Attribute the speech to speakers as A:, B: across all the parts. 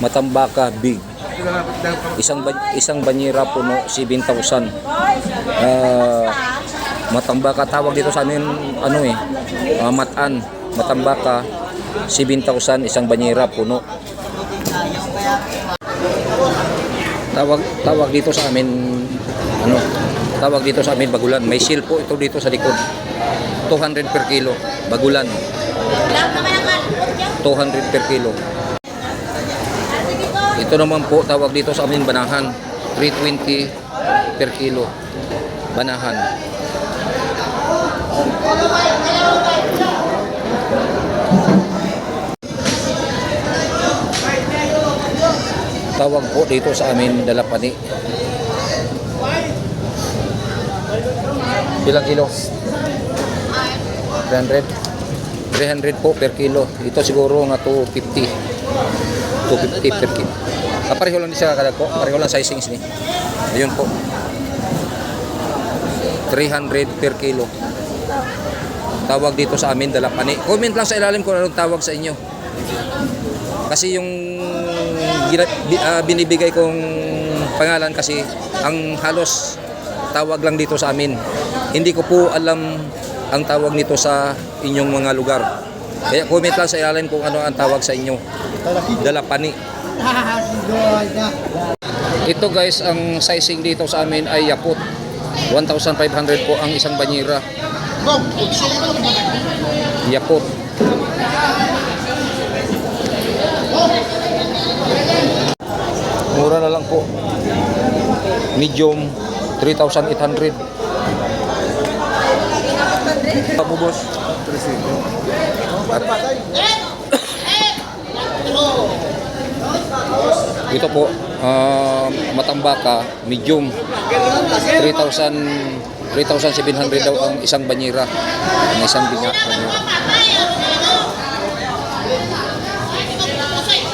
A: Matambaka big. Isang banyera puno 7,000. Matambaka tawag dito sa amin matan. Matambaka 7,000 isang banyera puno. Tawag dito sa amin tawag dito sa amin bagulan. May seal po ito dito sa likod. 200 per kilo bagulan. 200 per kilo. Ito naman po tawag dito sa amin banahan. 320 per kilo. Banahan. Tawag po dito sa amin dalapani. Ilang kilo? 300. 300 po per kilo. Ito siguro nga 250. 250 per kilo. Pareho lang siya kada ko. Pareho lang sizings ni. Ayun po. 300 per kilo. Tawag dito sa amin dalapani. Comment lang sa ilalim kung anong tawag sa inyo. Kasi yung binibigay kong pangalan kasi ang halos tawag lang dito sa amin. Hindi ko po alam ang tawag nito sa inyong mga lugar. Kaya comment lang sa ilalim kung ano ang tawag sa inyo. Dalapani. Ito guys, ang sizing dito sa amin ay yapot. 1,500 po ang isang banyera. Yapot. Mura na lang po. Medium 3,800. Pabubos. Ito po matambaka medium 3,700 daw ang isang banyera. Ang isang banyera.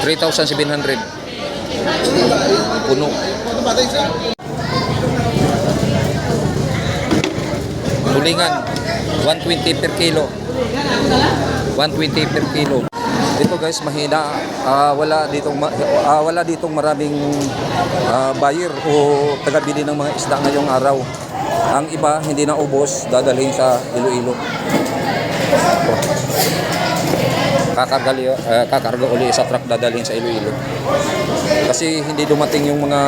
A: 3,700 puno. Tulingan 120 per kilo. 120 per kilo. Ito guys, mahina. Wala ditong maraming buyer o tagabili ng mga isda ngayong araw. Ang iba hindi na ubos, dadalhin sa Iloilo. Kakarga uli sa truck, dadalhin sa Iloilo. Kasi hindi dumating yung mga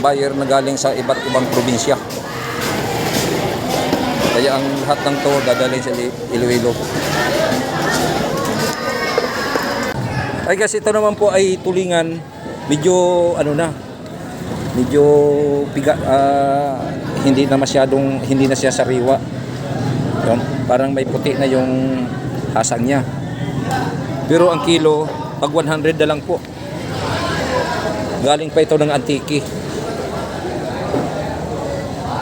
A: buyer na galing sa iba't ibang probinsya. Kaya ang lahat ng to dadalhin sa Iloilo. Ay guys, ito naman po ay tulingan. Medyo medyo hindi na siya sariwa. Yun, parang may puti na yung hasang niya. Pero ang kilo, pag 100 na lang po. Galing pa ito ng Antique.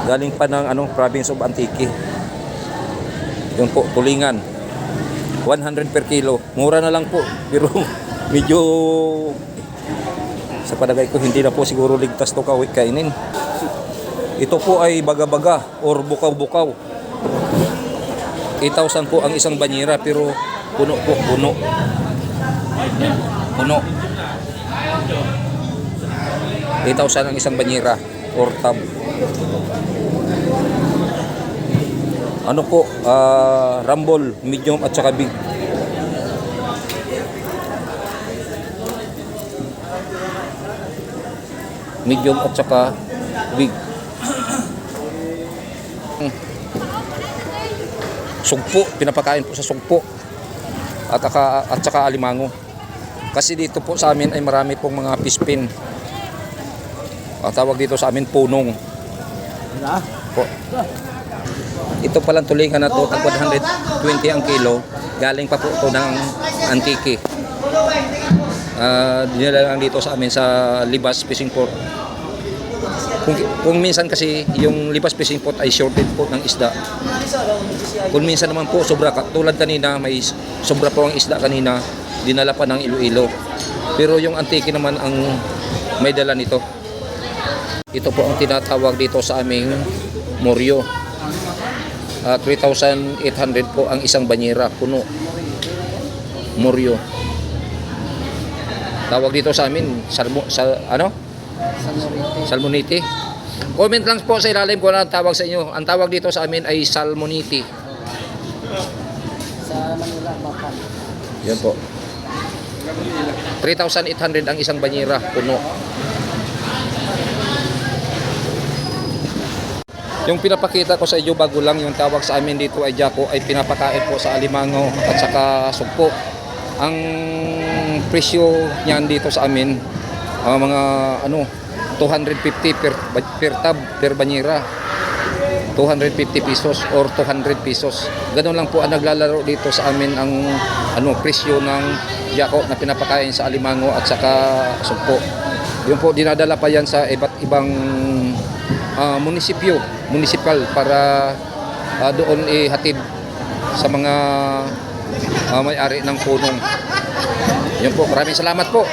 A: Galing pa ng province of Antique. Yun po, tulingan. 100 per kilo. Mura na lang po. Pero medyo sa palagay ko hindi na po siguro ligtas to kainin. Ito po ay baga-baga or bukaw-bukaw. 8,000 po ang isang banyera pero puno po, puno. Puno. 8,000 ang isang banyera or tab. Ano po, rumble, medium at saka big. Medium at saka big. Sugpo, pinapakain po sa sugpo at saka alimango. Kasi dito po sa amin ay marami pong mga pispin. Tawag dito sa amin punong. Po. Ito palang tulingan na to, tag 120 ang kilo. Galing pa po ito ng Antique. Dinala lang dito sa amin sa Libas Fishing Port. Kung minsan kasi yung Libas Fishing Port ay shorted po ng isda. Kung minsan naman po sobra, tulad kanina may sobra po ang isda kanina, dinala pa ng Iloilo. Pero yung Antique naman ang may dala nito. Ito po ang tinatawag dito sa aming Moryo. 3,800 po ang isang banyera puno. Moryo. Tawag dito sa amin, salmonite. Comment lang po sa ilalim kung ano ang tawag sa inyo. Ang tawag dito sa amin ay salmonite.
B: Sa Manila, bakal.
A: Yan po. 3,800 ang isang banyera puno. Yung pinapakita ko sa inyo bago lang, yung tawag sa amin dito ay Jaco, ay pinapakain po sa alimango at saka sugpo. Ang presyo niyan dito sa amin, mga 250 per tab, per banyera. 250 pesos or 200 pesos. Ganun lang po ang naglalaro dito sa amin ang presyo ng Jaco na pinapakain sa alimango at saka sugpo. Yun po, dinadala pa yan sa iba't ibang municipal para doon ihatid sa mga may-ari ng punong. Yun po, maraming salamat po.